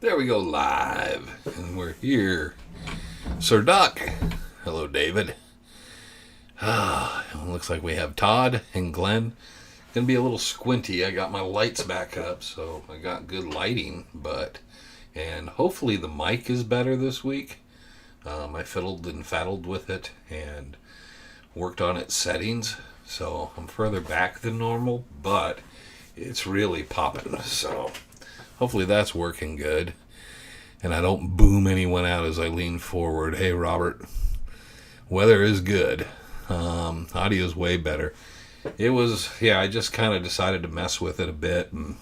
There we go, live. And we're here. Sir Duck. Hello, David. It looks like we have Todd and Glenn. Gonna be a little squinty. I got my lights back up, so I got good lighting, and hopefully the mic is better this week. I fiddled and faddled with it and worked on its settings, so I'm further back than normal, but it's really popping, so hopefully that's working good. And I don't boom anyone out as I lean forward. Hey, Robert, weather is good. Audio is way better. I just kind of decided to mess with it a bit, and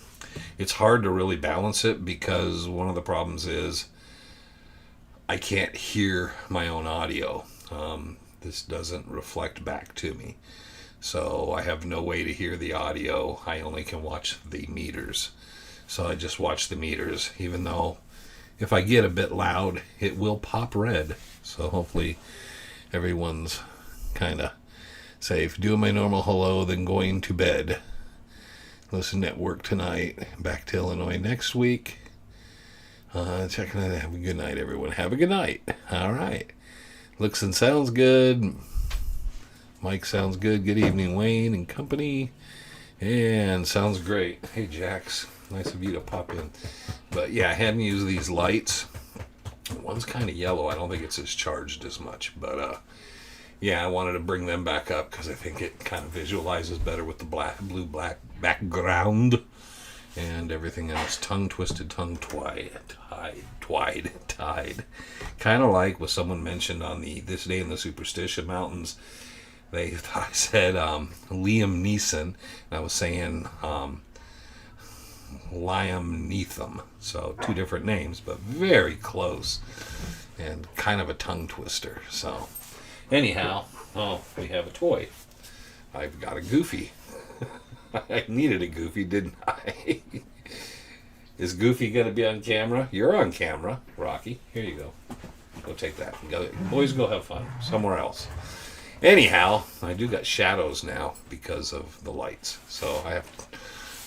it's hard to really balance it because one of the problems is I can't hear my own audio. This doesn't reflect back to me. So I have no way to hear the audio. I only can watch the meters. So I just watch the meters, even though if I get a bit loud, it will pop red. So hopefully everyone's kind of safe. Doing my normal hello, then going to bed. Listen at work tonight. Back to Illinois next week. Checking it. Have a good night, everyone. Have a good night. All right. Looks and sounds good. Mike sounds good. Good evening, Wayne and company. And sounds great. Hey, Jax. Nice of you to pop in. But yeah, I hadn't used these lights. One's kind of yellow. I don't think it's as charged as much. But yeah, I wanted to bring them back up because I think it kind of visualizes better with the blue-black background and everything else. Tongue-twisted, tongue-tied. Kind of like what someone mentioned on this day in the Superstition Mountains. I said Liam Neeson, and I was saying Liam Neetham. So two different names, but very close and kind of a tongue twister. So anyhow, we have a toy. I've got a Goofy. I needed a Goofy, didn't I? Is Goofy going to be on camera? You're on camera, Rocky. Here you go. Go take that. Boys, go have fun somewhere else. Anyhow, I do got shadows now because of the lights. So I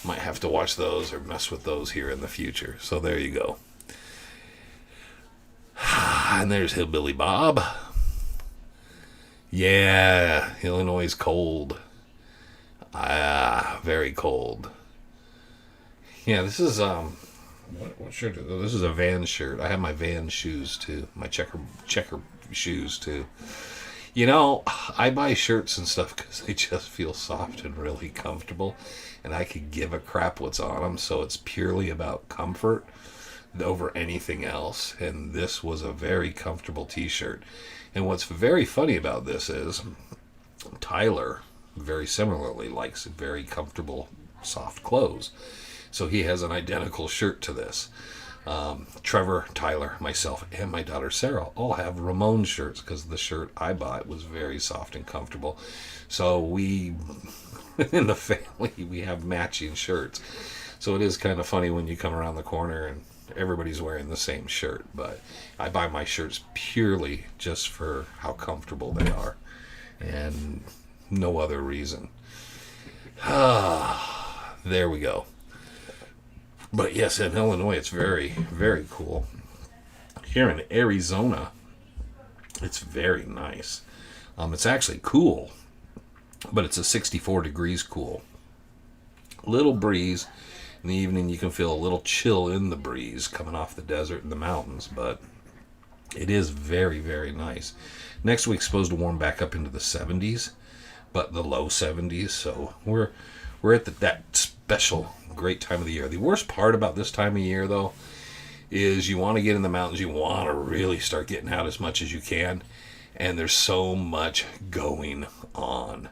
might have to watch those or mess with those here in the future. So there you go. And there's Hillbilly Bob. Yeah, Illinois is cold. Very cold. Yeah, this is what shirt? This is a Van shirt. I have my Van shoes too. My checker shoes too. You know, I buy shirts and stuff because they just feel soft and really comfortable, and I could give a crap what's on them. So it's purely about comfort over anything else. And this was a very comfortable T-shirt. And what's very funny about this is Tyler very similarly likes very comfortable, soft clothes. So he has an identical shirt to this. Trevor, Tyler, myself, and my daughter Sarah all have Ramon shirts because the shirt I bought was very soft and comfortable. So we, in the family, we have matching shirts. So it is kind of funny when you come around the corner and everybody's wearing the same shirt. But I buy my shirts purely just for how comfortable they are and no other reason. There we go. But yes, in Illinois, it's very, very cool. Here in Arizona, it's very nice. It's actually cool, but it's a 64 degrees cool. Little breeze. In the evening, you can feel a little chill in the breeze coming off the desert and the mountains, but it is very, very nice. Next week's supposed to warm back up into the 70s, but the low 70s, so we're at that special great time of the year. The worst part about this time of year, though, is you want to get in the mountains. You want to really start getting out as much as you can, and there's so much going on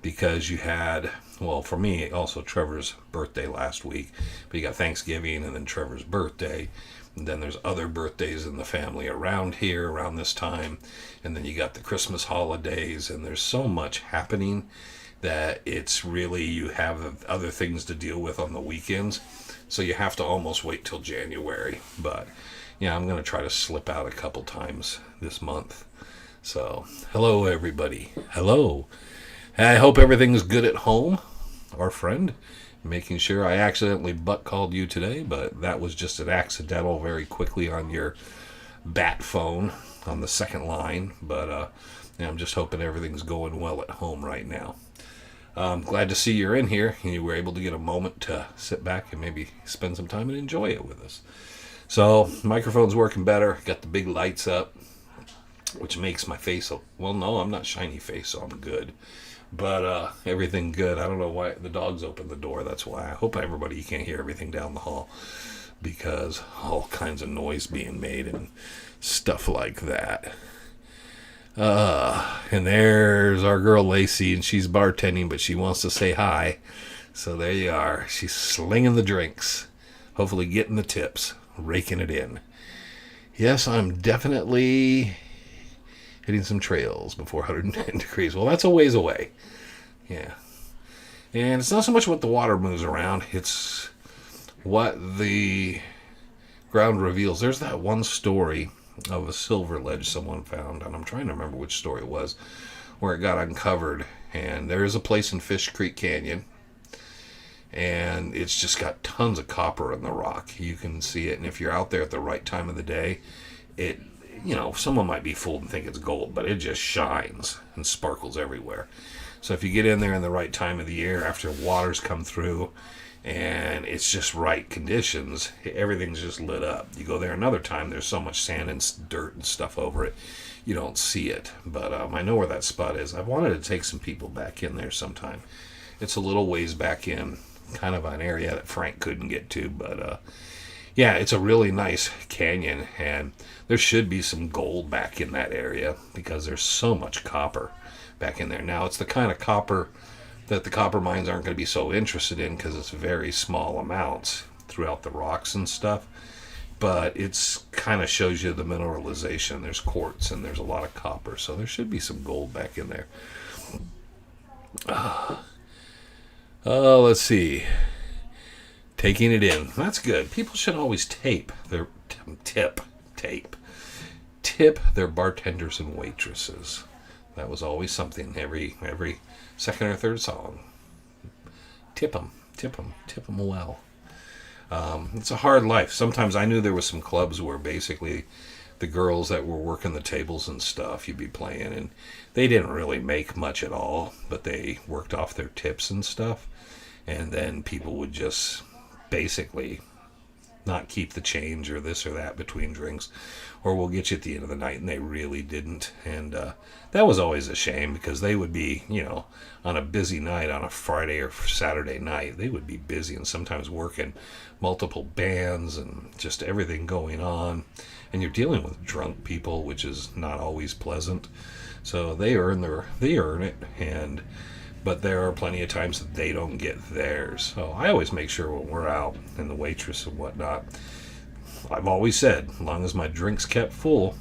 because you had, well, for me, also Trevor's birthday last week, but you got Thanksgiving and then Trevor's birthday, and then there's other birthdays in the family around here around this time, and then you got the Christmas holidays, and there's so much happening that it's really, you have other things to deal with on the weekends, so you have to almost wait till January. But yeah, I'm going to try to slip out a couple times this month. So hello everybody. Hello. I hope everything's good at home. our friend, making sure I accidentally butt called you today, but that was just an accidental very quickly on your bat phone on the second line. But yeah, I'm just hoping everything's going well at home right now. I'm glad to see you're in here and you were able to get a moment to sit back and maybe spend some time and enjoy it with us. So, microphone's working better. Got the big lights up, which makes my face, well, no, I'm not shiny face, so I'm good. But everything good. I don't know why the dogs opened the door. That's why. I hope everybody, you can't hear everything down the hall because all kinds of noise being made and stuff like that. And there's our girl Lacey, and she's bartending, but she wants to say hi. So there you are. She's slinging the drinks, hopefully getting the tips, raking it in. Yes, I'm definitely hitting some trails before 110 degrees. Well, that's a ways away. Yeah. And it's not so much what the water moves around, it's what the ground reveals. There's that one story of a silver ledge someone found, and I'm trying to remember which story it was, where it got uncovered. And there is a place in Fish Creek Canyon, and it's just got tons of copper in the rock. You can see it, and if you're out there at the right time of the day, it, you know, someone might be fooled and think it's gold, but it just shines and sparkles everywhere. So if you get in there in the right time of the year, after water's come through, and it's just right conditions, everything's just lit up. You go there another time, there's so much sand and dirt and stuff over it, you don't see it. But I know where that spot is. I've wanted to take some people back in there sometime. It's a little ways back in, kind of an area that Frank couldn't get to, but yeah, it's a really nice canyon, and there should be some gold back in that area because there's so much copper back in there. Now, it's the kind of copper that the copper mines aren't going to be so interested in because it's very small amounts throughout the rocks and stuff. But it's kind of shows you the mineralization. There's quartz and there's a lot of copper, so there should be some gold back in there. Let's see. Taking it in. That's good. People should always tip their bartenders and waitresses. That was always something every second or third song. Tip them well. It's a hard life. Sometimes I knew there was some clubs where basically the girls that were working the tables and stuff, you'd be playing, and they didn't really make much at all, but they worked off their tips and stuff, and then people would just basically not keep the change or this or that between drinks, or we'll get you at the end of the night, and they really didn't. And that was always a shame because they would be, you know, on a busy night on a Friday or Saturday night, they would be busy and sometimes working multiple bands and just everything going on, and you're dealing with drunk people, which is not always pleasant. So they earn it, but there are plenty of times that they don't get theirs. So I always make sure when we're out and the waitress and whatnot, I've always said, as long as my drink's kept full,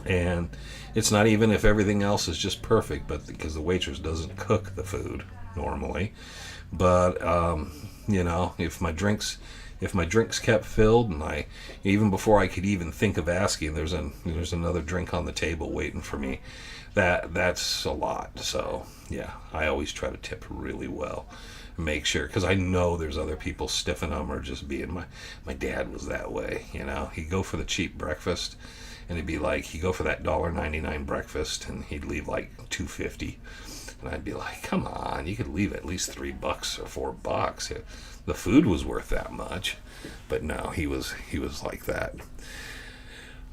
and it's not even if everything else is just perfect, but because the waitress doesn't cook the food normally. But you know, if my drink's kept filled, and even before I could even think of asking, there's another drink on the table waiting for me. That's a lot. So yeah, I always try to tip really well, make sure, because I know there's other people stiffing them or just being my dad was that way. You know, he'd go for the cheap breakfast, and it'd be like he'd go for that $1.99 breakfast, and he'd leave like $2.50, and I'd be like, come on, you could leave at least $3 or $4. The food was worth that much, but no, he was like that.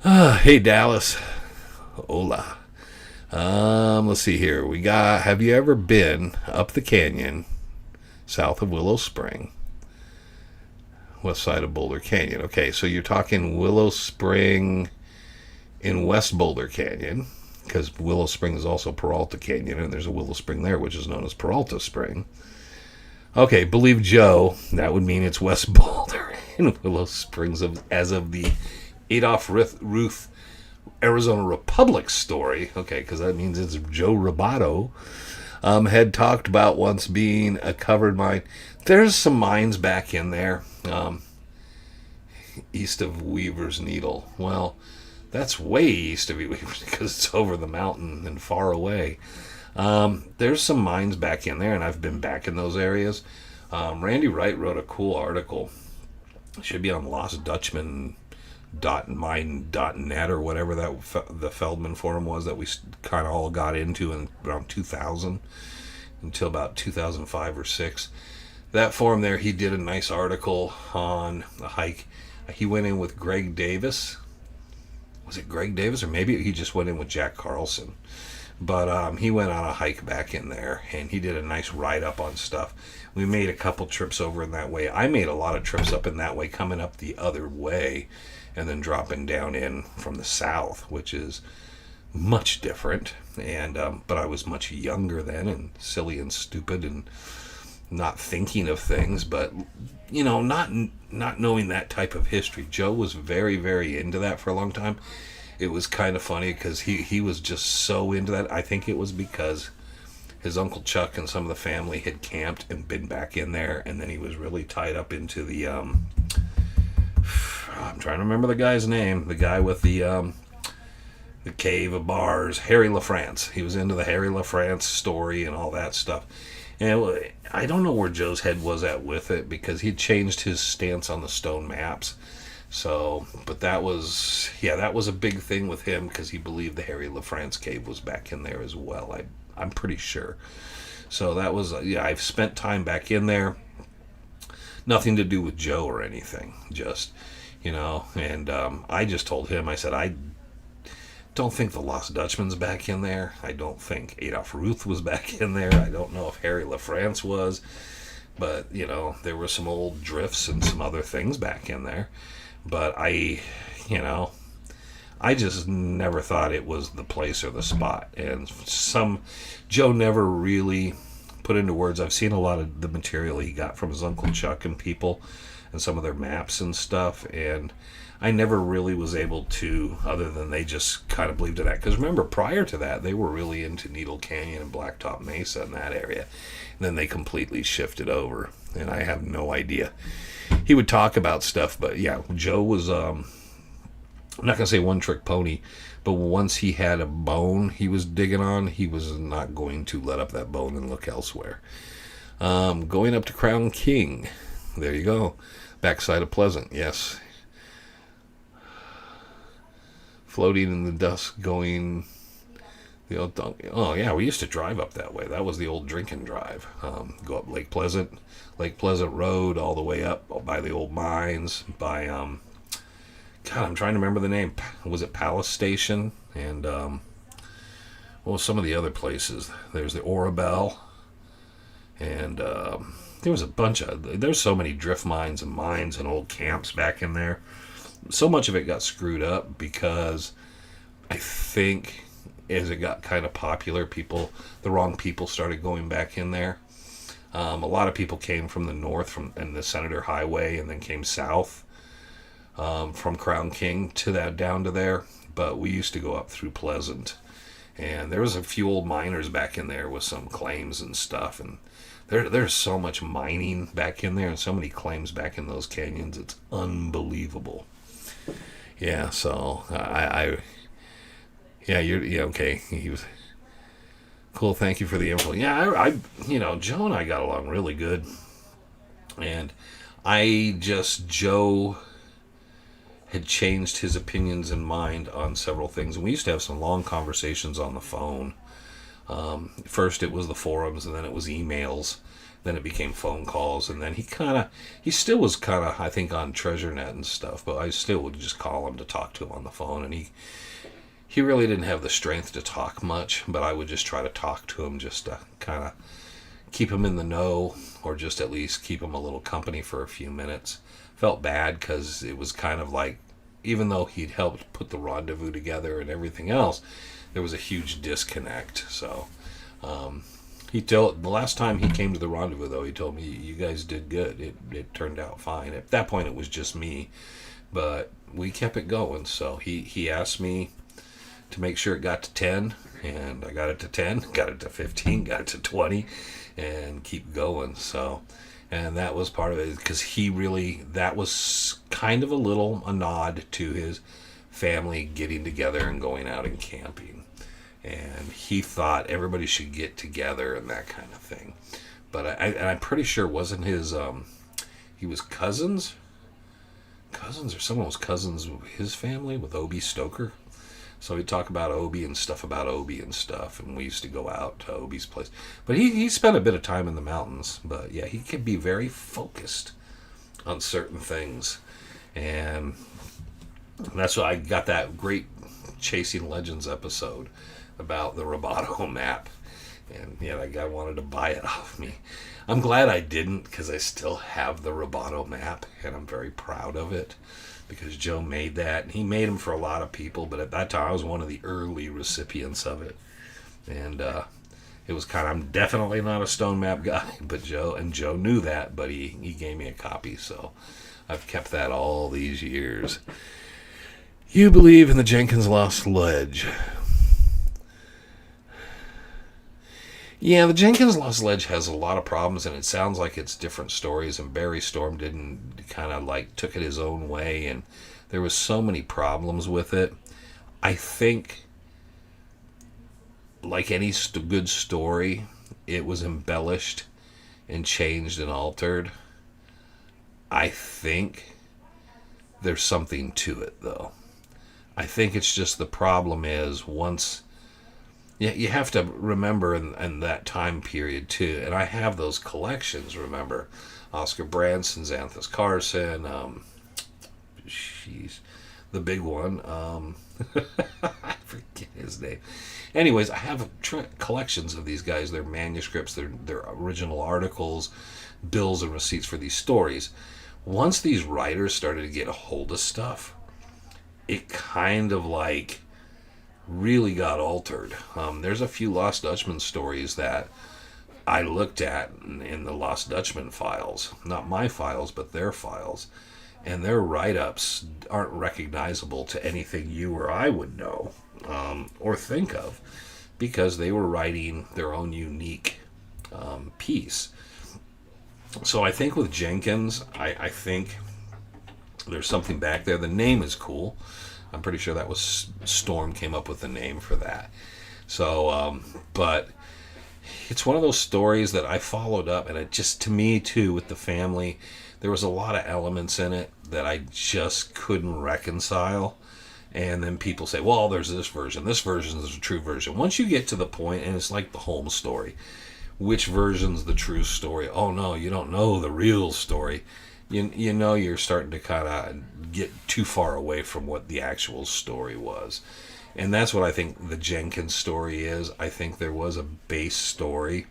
Hey Dallas, hola. Let's see here. We got, have you ever been up the canyon south of Willow Spring, west side of Boulder Canyon? Okay, so you're talking Willow Spring in West Boulder Canyon, because Willow Spring is also Peralta Canyon, and there's a Willow Spring there, which is known as Peralta Spring. Okay, believe Joe, that would mean it's West Boulder in Willow Springs as of the Adolph Ruth Arizona Republic story. Okay, because that means it's Joe Roboto. Had talked about once being a covered mine. There's some mines back in there, east of Weaver's Needle. Well, that's way east of Weaver's because it's over the mountain and far away. There's some mines back in there, and I've been back in those areas. Randy Wright wrote a cool article. It should be on lostdutchman.mine.net or whatever the Feldman forum was that we kind of all got into in around 2000 until about 2005 or 6. That forum there, he did a nice article on a hike. He went in with Greg Davis. Was it Greg Davis, or maybe he just went in with Jack Carlson? But he went on a hike back in there, and he did a nice write-up on stuff. We made a couple trips over in that way. I made a lot of trips up in that way, coming up the other way, and then dropping down in from the south, which is much different. And but I was much younger then, and silly and stupid, and not thinking of things. But not knowing that type of history. Joe was very, very into that for a long time. It was kind of funny because he was just so into that. I think it was because his Uncle Chuck and some of the family had camped and been back in there, and then he was really tied up into the I'm trying to remember the guy's name, the guy with the cave of bars, Harry LaFrance. He was into the Harry LaFrance story and all that stuff. And I don't know where Joe's head was at with it, because he'd changed his stance on the stone maps. So, but that was a big thing with him, because he believed the Harry LaFrance cave was back in there as well. I'm pretty sure. So that was, I've spent time back in there. Nothing to do with Joe or anything. Just, and I just told him, I said, I don't think the Lost Dutchman's back in there. I don't think Adolf Ruth was back in there. I don't know if Harry LaFrance was. But, there were some old drifts and some other things back in there. But I just never thought it was the place or the spot. And Joe never really put into words. I've seen a lot of the material he got from his Uncle Chuck and people and some of their maps and stuff. And I never really was able to, other than they just kind of believed in that. Because remember, prior to that, they were really into Needle Canyon and Blacktop Mesa in that area. And then they completely shifted over. And I have no idea. He would talk about stuff, but yeah, Joe was, I'm not going to say one-trick pony, but once he had a bone he was digging on, he was not going to let up that bone and look elsewhere. Going up to Crown King. There you go. Backside of Pleasant, yes. Floating in the dusk, going the old we used to drive up that way. That was the old drinking drive. Go up Lake Pleasant Road, all the way up by the old mines, by I'm trying to remember the name. Was it Palace Station? And some of the other places. There's the Orabelle, and there was a bunch of, there's so many drift mines and old camps back in there. So much of it got screwed up because I think as it got kind of popular, the wrong people started going back in there. A lot of people came from the north, and the Senator Highway, and then came south from Crown King down to there. But we used to go up through Pleasant, and there was a few old miners back in there with some claims and stuff. And there's so much mining back in there, and so many claims back in those canyons. It's unbelievable. Yeah, so okay. He was cool. Thank you for the info. Yeah, Joe and I got along really good, and Joe had changed his opinions and mind on several things, and we used to have some long conversations on the phone. First it was the forums, and then it was emails. Then it became phone calls, and then he still was kind of, I think, on TreasureNet and stuff, but I still would just call him to talk to him on the phone, and he really didn't have the strength to talk much, but I would just try to talk to him just to kind of keep him in the know, or just at least keep him a little company for a few minutes. Felt bad because it was kind of like, even though he'd helped put the rendezvous together and everything else, there was a huge disconnect. So the last time he came to the rendezvous, though, he told me, you guys did good. It turned out fine. At that point, it was just me, but we kept it going. So he asked me to make sure it got to 10, and I got it to 10, got it to 15, got it to 20, and keep going. So, and that was part of it, because that was kind of a nod to his family getting together and going out and camping. and he thought everybody should get together and that kind of thing. But I'm pretty sure it wasn't his. He was cousins or someone was cousins with his family with Obie Stoker. So he'd talk about Obie and stuff about Obie and stuff, and we used to go out to Obie's place. But he spent a bit of time in the mountains. But yeah, he could be very focused on certain things. And that's why I got that great Chasing Legends episode about the Roboto map. And yeah, that guy wanted to buy it off me. I'm glad I didn't, because I still have the Roboto map, and I'm very proud of it, because Joe made that. And he made them for a lot of people, but at that time I was one of the early recipients of it. And it was kind of, I'm definitely not a stone map guy, but Joe knew that, but he gave me a copy, so I've kept that all these years. You believe in the Jenkins Lost Ledge. Yeah, the Jenkins Lost Ledge has a lot of problems, and it sounds like it's different stories, and Barry Storm didn't kind of like took it his own way, and there was so many problems with it. I think, like any good story, it was embellished and changed and altered. I think there's something to it, though. I think it's just the problem is once... Yeah, you have to remember in that time period, too. And I have those collections, remember. Oscar Branson, Xanthus Carson, the big one. I forget his name. Anyways, I have collections of these guys, their manuscripts, their original articles, bills and receipts for these stories. Once these writers started to get a hold of stuff, it kind of like... really got altered. There's a few Lost Dutchman stories that I looked at in the Lost Dutchman files. Not my files, but their files. And their write-ups aren't recognizable to anything you or I would know or think of, because they were writing their own unique piece. So I think with Jenkins, I think there's something back there. The name is cool. I'm pretty sure that was Storm came up with the name for that. So, but it's one of those stories that I followed up, and it just, to me too, with the family, there was a lot of elements in it that I just couldn't reconcile. And then people say, well, there's this version is the true version. Once you get to the point, and it's like the Holmes story, which version's the true story? Oh no, you don't know the real story. You know you're starting to kind of get too far away from what the actual story was. And that's what I think the Jenkins story is. I think there was a base story.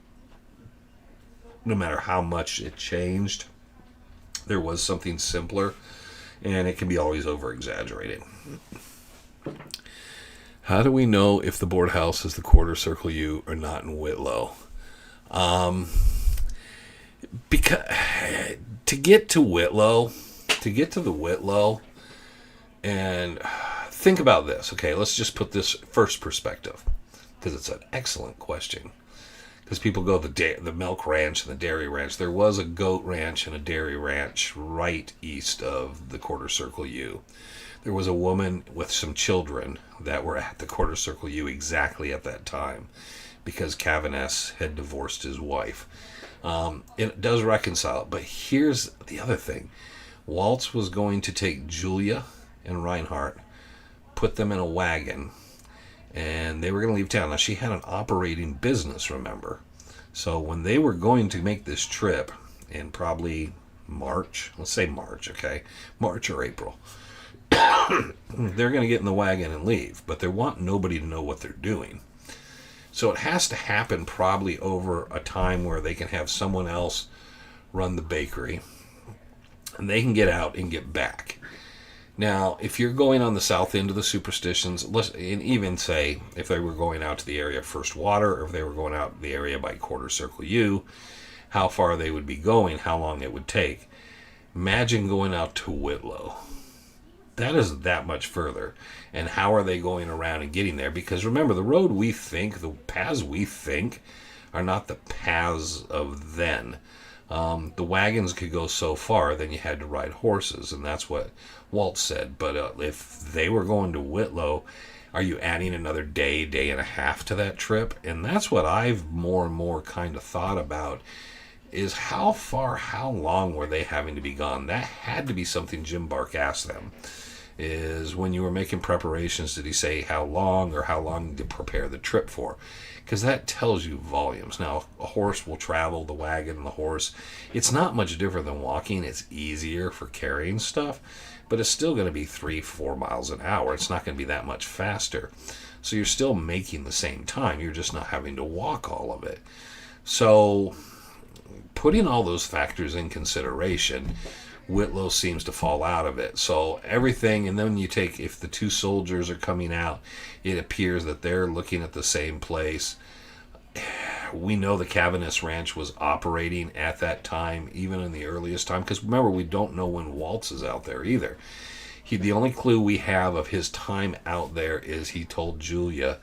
No matter how much it changed, there was something simpler, and it can be always over-exaggerated. How do we know if the board house is the quarter circle U or not in Whitlow? Because to get to the Whitlow, and think about this. Okay, let's just put this first perspective, because it's an excellent question. Because people go the milk ranch and the dairy ranch. There was a goat ranch and a dairy ranch right east of the quarter circle U. There was a woman with some children that were at the quarter circle U exactly at that time, because Cavaness had divorced his wife. It does reconcile, but here's the other thing. Waltz was going to take Julia and Reinhardt, put them in a wagon, and they were going to leave town. Now, she had an operating business, remember. So when they were going to make this trip in probably March, let's say March, okay? March or April. They're going to get in the wagon and leave, but they want nobody to know what they're doing. So it has to happen probably over a time where they can have someone else run the bakery, and they can get out and get back. Now, if you're going on the south end of the Superstitions, and even say if they were going out to the area of First Water, or if they were going out the area by Quarter Circle U, how far they would be going, how long it would take. Imagine going out to Whitlow. That is that much further. And how are they going around and getting there? Because remember, the road we think, the paths we think, are not the paths of then. The wagons could go so far, then you had to ride horses, and that's what Walt said. But if they were going to Whitlow, Are you adding another day, day and a half to that trip? And that's what I've more and more kind of thought about, is how far, how long were they having to be gone? That had to be something Jim Bark asked them. Is when you were making preparations, did he say how long, or how long to prepare the trip for? Because that tells you volumes. Now, a horse will travel, the wagon and the horse. It's not much different than walking. It's easier for carrying stuff, but it's still going to be 3-4 miles an hour. It's not going to be that much faster. So you're still making the same time. You're just not having to walk all of it. So putting all those factors in consideration, Whitlow seems to fall out of it. So everything, and then you take, if the two soldiers are coming out, it appears that they're looking at the same place. We know the Cavanis Ranch was operating at that time, even in the earliest time, because remember, we don't know when Waltz is out there either. The only clue we have of his time out there is he told Julia.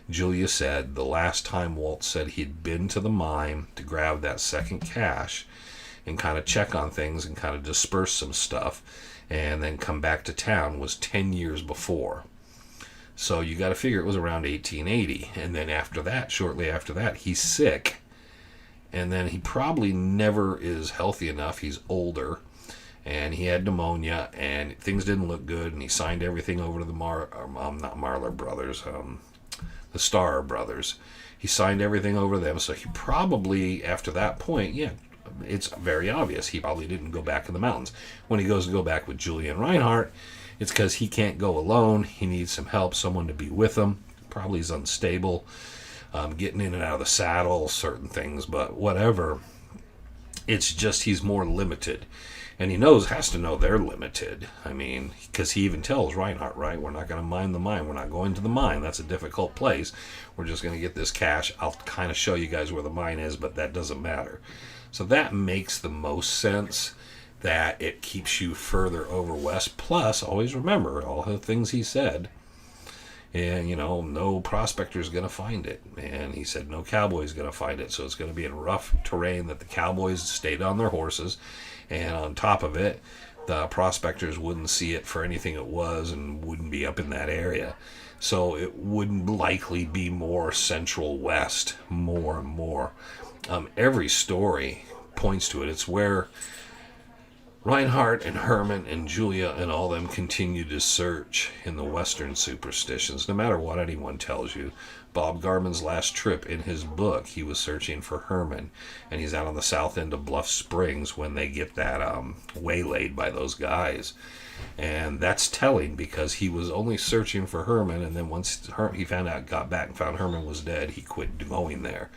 Julia said the last time Waltz said he'd been to the mine to grab that second cache and kind of check on things and kind of disperse some stuff and then come back to town was 10 years before. So you got to figure it was around 1880. And then after that, shortly after that, he's sick. And then he probably never is healthy enough. He's older. And he had pneumonia. And things didn't look good. And he signed everything over to the not Marlar Brothers. The Starr Brothers. He signed everything over to them. So he probably, after that point, yeah, it's very obvious he probably didn't go back in the mountains. When he goes to go back with Julia and Reinhardt, it's because he can't go alone. He needs some help, someone to be with him. Probably is unstable, getting in and out of the saddle, certain things, but whatever. It's just he's more limited. And he has to know they're limited. I mean, because he even tells Reinhardt, right, we're not going to mine the mine. We're not going to the mine. That's a difficult place. We're just going to get this cache. I'll kind of show you guys where the mine is, but that doesn't matter. So that makes the most sense, that it keeps you further over west. Plus, always remember all the things he said. And, no prospector's going to find it. And he said no cowboy's going to find it. So it's going to be in rough terrain that the cowboys stayed on their horses. And on top of it, the prospectors wouldn't see it for anything it was and wouldn't be up in that area. So it wouldn't likely be more central west, more and more. Every story points to it. It's where Reinhardt and Herman and Julia and all them continue to search in the Western superstitions, no matter what anyone tells you. Bob Garman's last trip, in his book, he was searching for Herman, and he's out on the south end of Bluff Springs when they get that waylaid by those guys. And that's telling, because he was only searching for Herman, and then once he got back and found Herman was dead, he quit going there.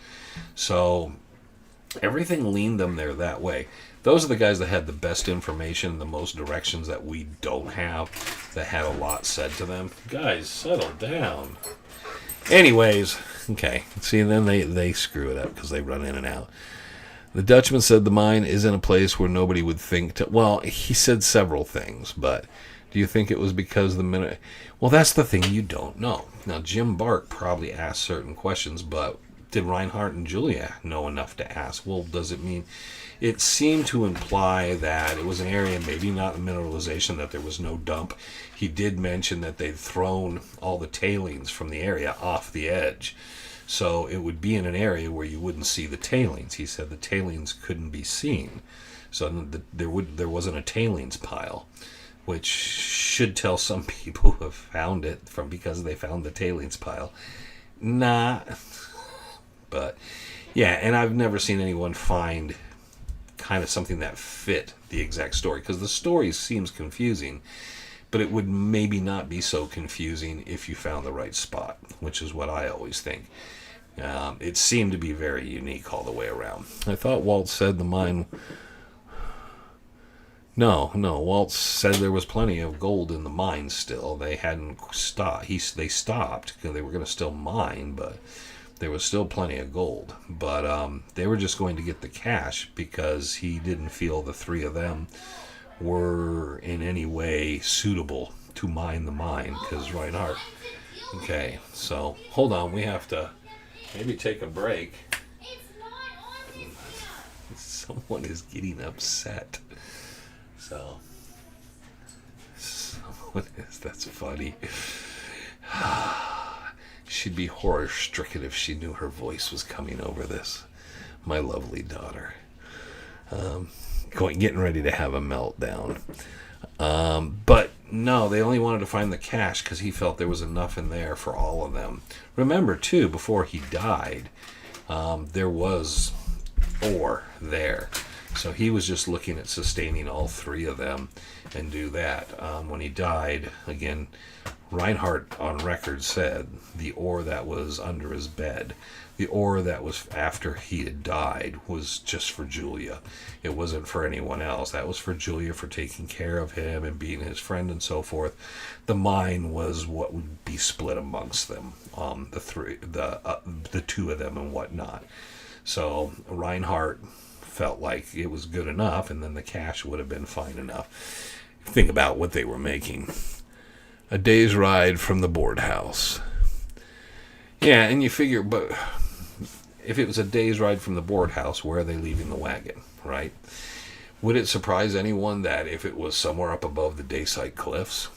So everything leaned them there that way. Those are the guys that had the best information, the most directions that we don't have, that had a lot said to them. Guys, settle down. Anyways, okay. See, then they screw it up because they run in and out. The Dutchman said the mine is in a place where nobody would think to... Well, he said several things, but do you think it was because the minute... Well, that's the thing you don't know. Now, Jim Bark probably asked certain questions, but did Reinhardt and Julia know enough to ask? Well, does it mean... It seemed to imply that it was an area, maybe not mineralization, that there was no dump. He did mention that they'd thrown all the tailings from the area off the edge. So it would be in an area where you wouldn't see the tailings. He said the tailings couldn't be seen. So there wasn't a tailings pile, which should tell some people who have found it because they found the tailings pile. Nah. But, yeah, and I've never seen anyone find kind of something that fit the exact story, because the story seems confusing, but it would maybe not be so confusing if you found the right spot, which is what I always think. It seemed to be very unique all the way around. I thought Walt said the mine... No, Walt said there was plenty of gold in the mine still. They hadn't stopped. They stopped because they were going to still mine, but there was still plenty of gold. But they were just going to get the cash because he didn't feel the three of them were in any way suitable to mine the mine, because Reinhardt... Okay, so hold on. We have to maybe take a break. Someone is getting upset. So, someone is... That's funny. She'd be horror-stricken if she knew her voice was coming over this. My lovely daughter. Getting ready to have a meltdown. But no, they only wanted to find the cash because he felt there was enough in there for all of them. Remember, too, before he died, there was ore there. So he was just looking at sustaining all three of them and do that. When he died, again, Reinhardt on record said the ore that was under his bed, the ore that was after he had died, was just for Julia. It wasn't for anyone else. That was for Julia, for taking care of him and being his friend and so forth. The mine was what would be split amongst them, the two of them and whatnot. So Reinhardt felt like it was good enough, and then the cash would have been fine enough. Think about what they were making. A day's ride from the board house. Yeah, and you figure, but if it was a day's ride from the board house, where are they leaving the wagon, right? Would it surprise anyone that if it was somewhere up above the Dayside Cliffs,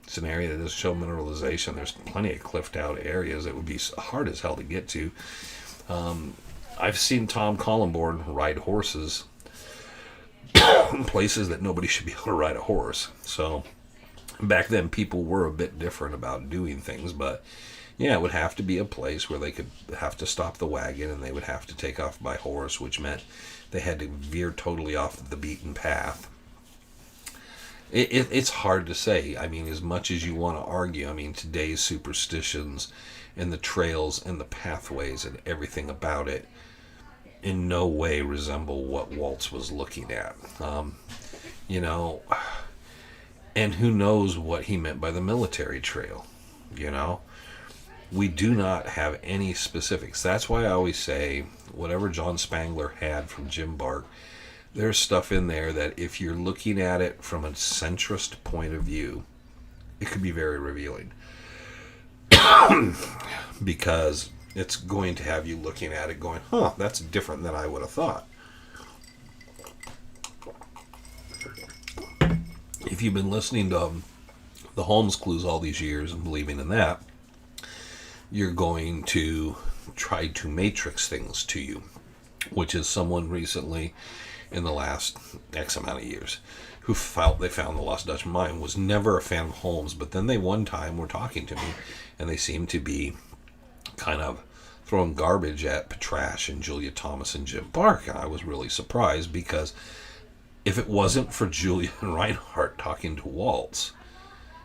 it's an area that doesn't show mineralization, there's plenty of cliffed out areas that would be hard as hell to get to. I've seen Tom Collenborn ride horses in places that nobody should be able to ride a horse. So back then people were a bit different about doing things, but yeah, it would have to be a place where they could have to stop the wagon and they would have to take off by horse, which meant they had to veer totally off the beaten path. It's hard to say. I mean, as much as you want to argue, I mean, today's superstitions and the trails and the pathways and everything about it in no way resemble what Waltz was looking at. And who knows what he meant by the military trail, We do not have any specifics. That's why I always say, whatever John Spangler had from Jim Bark, there's stuff in there that if you're looking at it from a centrist point of view, it could be very revealing. Because it's going to have you looking at it going, that's different than I would have thought. If you've been listening to the Holmes Clues all these years and believing in that, you're going to try to matrix things to you, which is someone recently in the last X amount of years who felt they found the Lost Dutch Mine, was never a fan of Holmes, but then they one time were talking to me and they seemed to be kind of throwing garbage at Petrash and Julia Thomas and Jim Bark, and I was really surprised because if it wasn't for Julia and Reinhardt talking to Waltz,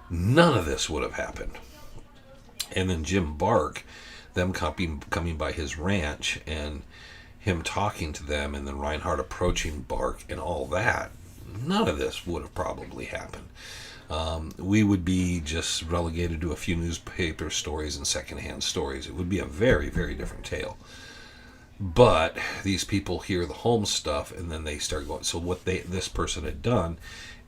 none of this would have happened. And then Jim Bark, them coming by his ranch and him talking to them, and then Reinhardt approaching Bark and all that, none of this would have probably happened. We would be just relegated to a few newspaper stories and secondhand stories. It would be a very, very different tale. But these people hear the Holmes stuff, and then they start going. So what this person had done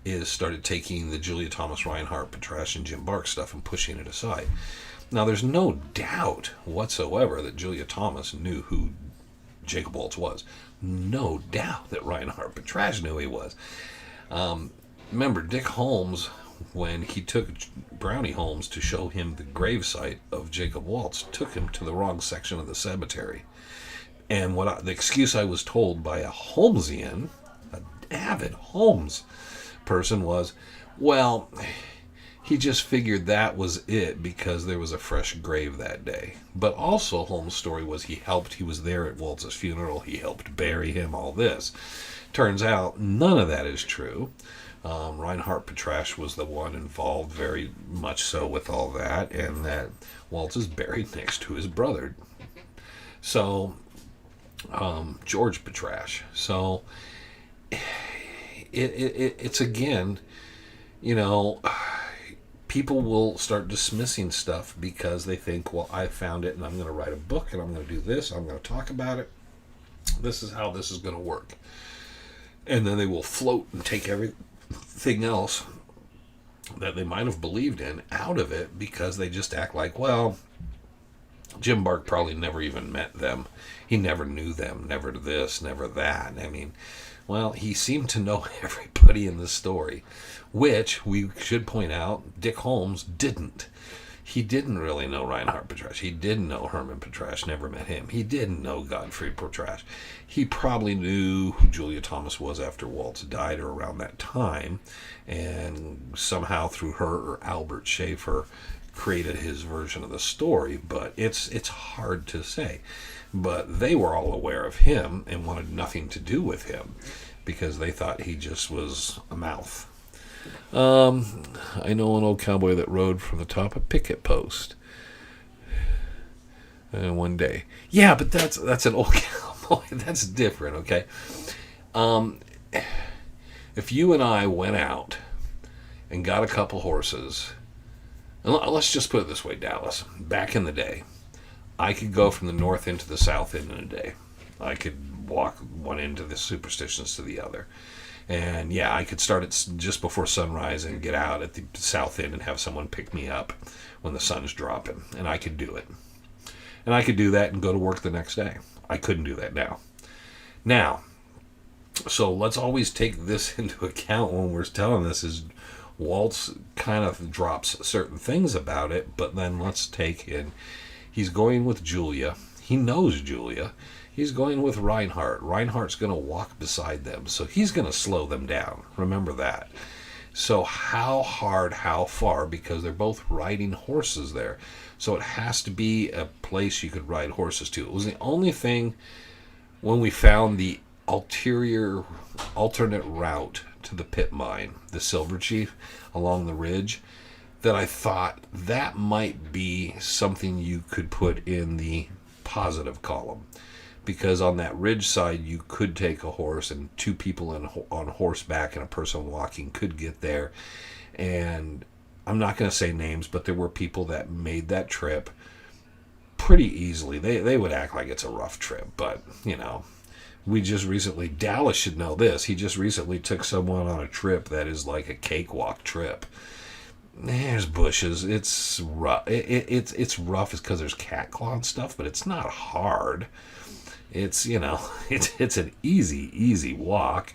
is started taking the Julia Thomas, Reinhardt, Petrash, and Jim Bark stuff and pushing it aside. Now, there's no doubt whatsoever that Julia Thomas knew who Jacob Waltz was. No doubt that Reinhardt Petrash knew he was. Remember, Dick Holmes, when he took Brownie Holmes to show him the gravesite of Jacob Waltz, took him to the wrong section of the cemetery. And the excuse I was told by a Holmesian, an avid Holmes person, was, well, he just figured that was it because there was a fresh grave that day. But also, Holmes' story was he was there at Waltz's funeral, he helped bury him, all this. Turns out, none of that is true. Reinhardt Petrash was the one involved very much so with all that, and that Waltz is buried next to his brother. So, George Petrash. So, it's again, people will start dismissing stuff because they think, well, I found it and I'm going to write a book and I'm going to do this, I'm going to talk about it. This is how this is going to work. And then they will float and take everything else that they might have believed in out of it because they just act like, well, Jim Bark probably never even met them. He never knew them, never this, never that. I mean, well, he seemed to know everybody in the story, which we should point out Dick Holmes didn't. He didn't really know Reinhard Petrasch. He didn't know Herman Petrasch, never met him. He didn't know Gottfried Petrasch. He probably knew who Julia Thomas was after Waltz died or around that time, and somehow through her or Albert Schaefer created his version of the story, but it's hard to say. But they were all aware of him and wanted nothing to do with him because they thought he just was a mouth. I know an old cowboy that rode from the top of picket post. One day. Yeah, but that's an old cowboy. That's different, okay? If you and I went out and got a couple horses, and let's just put it this way, Dallas. Back in the day, I could go from the north end to the south end in a day. I could walk one end to the Superstitions to the other. And yeah, I could start at just before sunrise and get out at the south end and have someone pick me up when the sun's dropping. And I could do it. And I could do that and go to work the next day. I couldn't do that now. Now, so let's always take this into account when we're telling this is Waltz kind of drops certain things about it, but then let's take in, he's going with Julia. He knows Julia. He's going with Reinhardt. Reinhardt's going to walk beside them, so he's going to slow them down. Remember that. So how hard, how far, because they're both riding horses there. So it has to be a place you could ride horses to. It was the only thing when we found the alternate route to the pit mine, the Silver Chief, along the ridge, that I thought that might be something you could put in the positive column. Because on that ridge side, you could take a horse, and two people on horseback and a person walking could get there. And I'm not going to say names, but there were people that made that trip pretty easily. They would act like it's a rough trip, but, you know, we just recently, Dallas should know this, he just recently took someone on a trip that is like a cakewalk trip. There's bushes. It's rough. It's rough because there's catclaw and stuff, but it's not hard. It's, you know, it's an easy walk,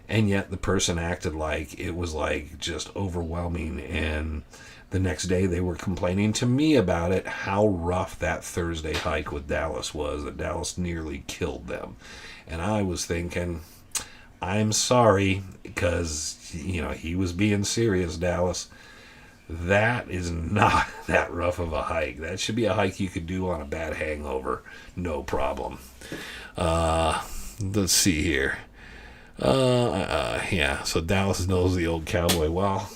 and yet the person acted like it was like just overwhelming, and the next day they were complaining to me about it, how rough that Thursday hike with Dallas was, that Dallas nearly killed them. And I was thinking, I'm sorry, because, you know, he was being serious, Dallas. That is not that rough of a hike. That should be a hike you could do on a bad hangover. No problem. Let's see here. Yeah, so Dallas knows the old cowboy well.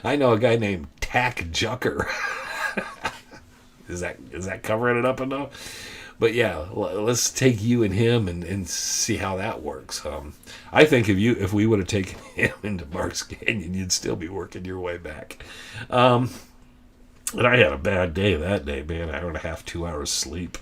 I know a guy named Tack Jucker. Is that covering it up enough? But yeah, let's take you and him and see how that works. I think if we would have taken him into Marks Canyon, you'd still be working your way back. And I had a bad day that day, man. Hour and a half, 2 hours sleep.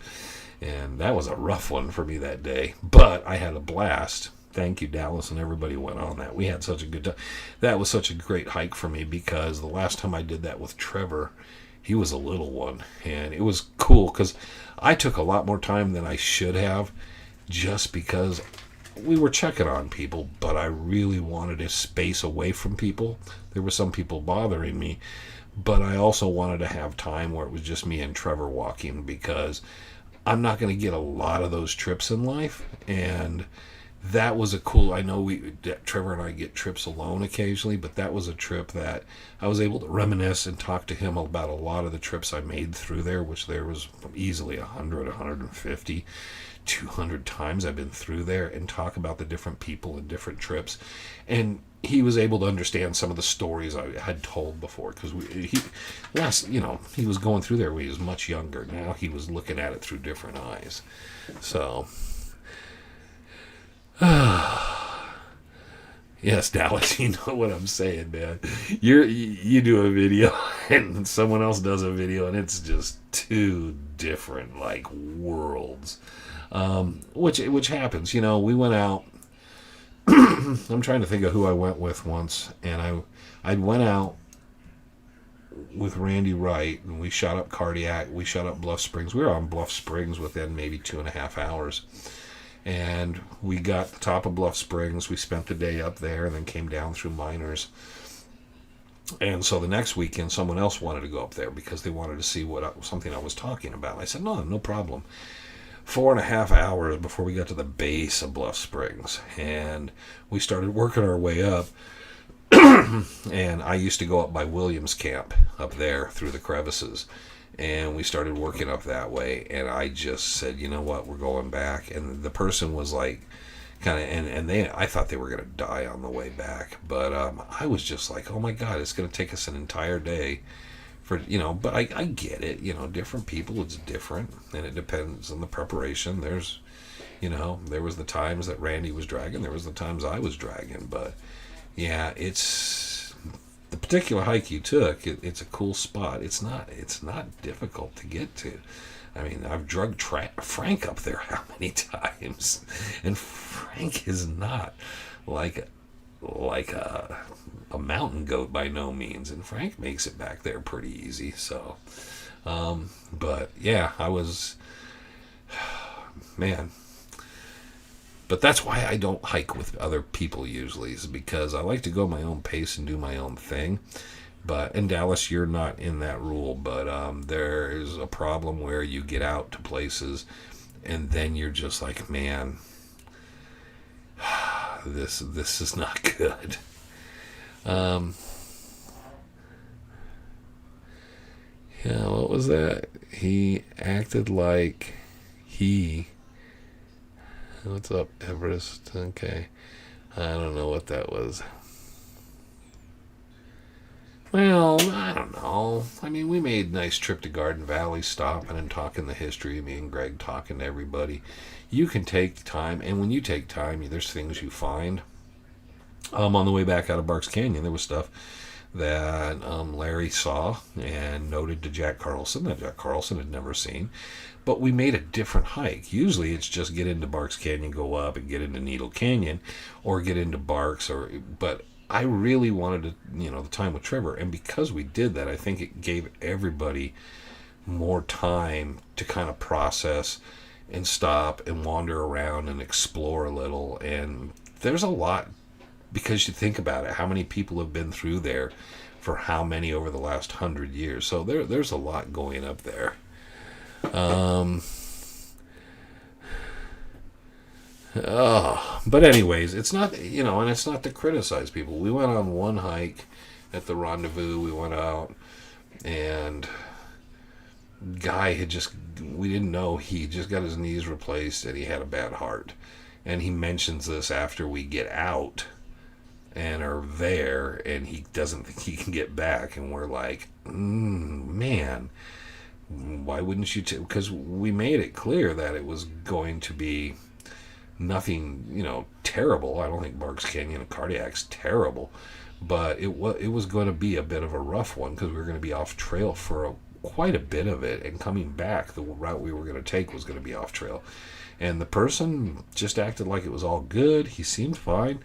And that was a rough one for me that day. But I had a blast. Thank you, Dallas, and everybody went on that. We had such a good time. That was such a great hike for me because the last time I did that with Trevor, he was a little one. And it was cool because I took a lot more time than I should have just because we were checking on people, but I really wanted a space away from people. There were some people bothering me, but I also wanted to have time where it was just me and Trevor walking because I'm not going to get a lot of those trips in life. And that was a cool, I know Trevor and I get trips alone occasionally, but that was a trip that I was able to reminisce and talk to him about a lot of the trips I made through there, which there was easily 100, 150, 200 times I've been through there, and talk about the different people and different trips. And he was able to understand some of the stories I had told before, because he was going through there when he was much younger. Now he was looking at it through different eyes. So yes, Dallas, you know what I'm saying, man. You do a video and someone else does a video, and it's just two different like worlds, which happens. You know, we went out. I'm trying to think of who I went with once, and I went out with Randy Wright, and we shot up Cardiac. We shot up Bluff Springs. We were on Bluff Springs within maybe 2.5 hours. And we got the top of Bluff Springs. We spent the day up there and then came down through Miners. And so the next weekend, someone else wanted to go up there because they wanted to see something I was talking about. I said, no, no problem. 4.5 hours before we got to the base of Bluff Springs, and we started working our way up. And I used to go up by Williams Camp up there through the crevices, and we started working up that way. And I just said, you know what, we're going back. And the person was like, kind of, and I thought they were going to die on the way back, but I was just like, oh my God, it's going to take us an entire day for, but I get it, different people, it's different, and it depends on the preparation. There's, there was the times that Randy was dragging, there was the times I was dragging, but yeah, it's the particular hike you took. It's a cool spot. It's not difficult to get to. I mean, I've drugged Frank up there how many times, and Frank is not like a mountain goat by no means, and Frank makes it back there pretty easy. So, but yeah, I was, man. But that's why I don't hike with other people usually, is because I like to go my own pace and do my own thing. But in Dallas, you're not in that rule. But there is a problem where you get out to places, and then you're just like, man, this is not good. Yeah, what was that? He acted like he. What's up, Everest? Okay. I don't know what that was. Well, I don't know. I mean, we made a nice trip to Garden Valley, stopping and talking the history. Me and Greg talking to everybody. You can take time, and when you take time, there's things you find. On the way back out of Barks Canyon, there was stuff that Larry saw and noted to Jack Carlson that Jack Carlson had never seen. But we made a different hike. Usually it's just get into Barks Canyon, go up, and get into Needle Canyon, or get into Barks. But I really wanted to, the time with Trevor. And because we did that, I think it gave everybody more time to kind of process and stop and wander around and explore a little. And there's a lot, because you think about it, how many people have been through there for how many over the last 100 years. So there's a lot going up there. But anyways, it's not, and it's not to criticize people. We went on one hike at the Rendezvous. We went out, and guy we didn't know, he just got his knees replaced, and he had a bad heart. And he mentions this after we get out and are there, and he doesn't think he can get back. And we're like, man, why wouldn't you? Because we made it clear that it was going to be nothing, terrible. I don't think Barks Canyon and Cardiac's terrible, but it was going to be a bit of a rough one, because we were going to be off trail for quite a bit of it, and coming back, the route we were going to take was going to be off trail. And the person just acted like it was all good. He seemed fine.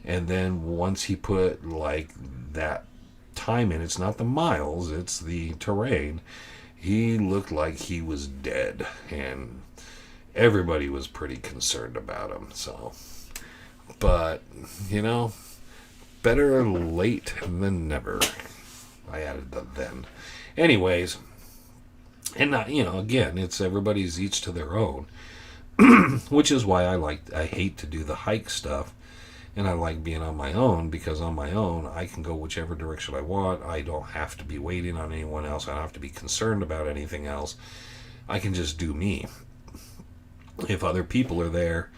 And then once he put like that time in, it's not the miles, it's the terrain, he looked like he was dead, and everybody was pretty concerned about him. So, but better late than never. I added the then. Anyways, and not, again, it's everybody's each to their own, which is why I hate to do the hike stuff. And I like being on my own, because on my own, I can go whichever direction I want. I don't have to be waiting on anyone else. I don't have to be concerned about anything else. I can just do me. If other people are there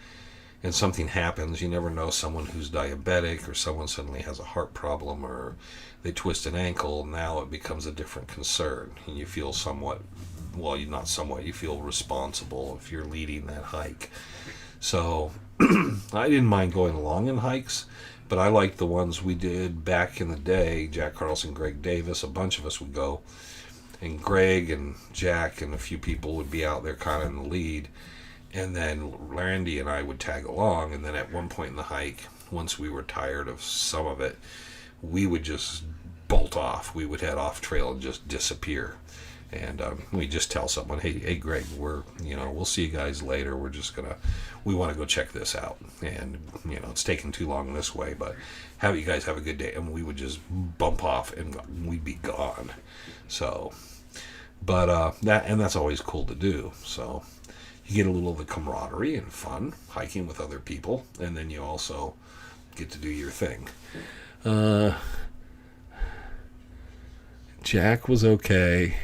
and something happens, you never know, someone who's diabetic, or someone suddenly has a heart problem, or they twist an ankle, now it becomes a different concern. And you feel you feel responsible if you're leading that hike. So I didn't mind going along in hikes, but I liked the ones we did back in the day. Jack Carlson, Greg Davis, a bunch of us would go, and Greg and Jack and a few people would be out there kind of in the lead, and then Randy and I would tag along. And then at one point in the hike, once we were tired of some of it, we would just bolt off. We would head off trail and just disappear. And we just tell someone, hey, Greg, we'll see you guys later. We want to go check this out. And, it's taking too long this way, but you guys have a good day. And we would just bump off and we'd be gone. So, but that's always cool to do. So you get a little of the camaraderie and fun hiking with other people. And then you also get to do your thing. Jack was okay.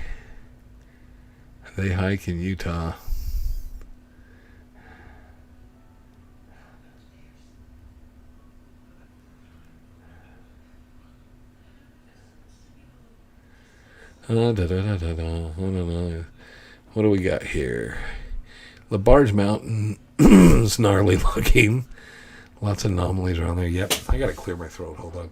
They hike in Utah. What do we got here? LaBarge Mountain is gnarly looking. Lots of anomalies around there. Yep, I gotta clear my throat. Hold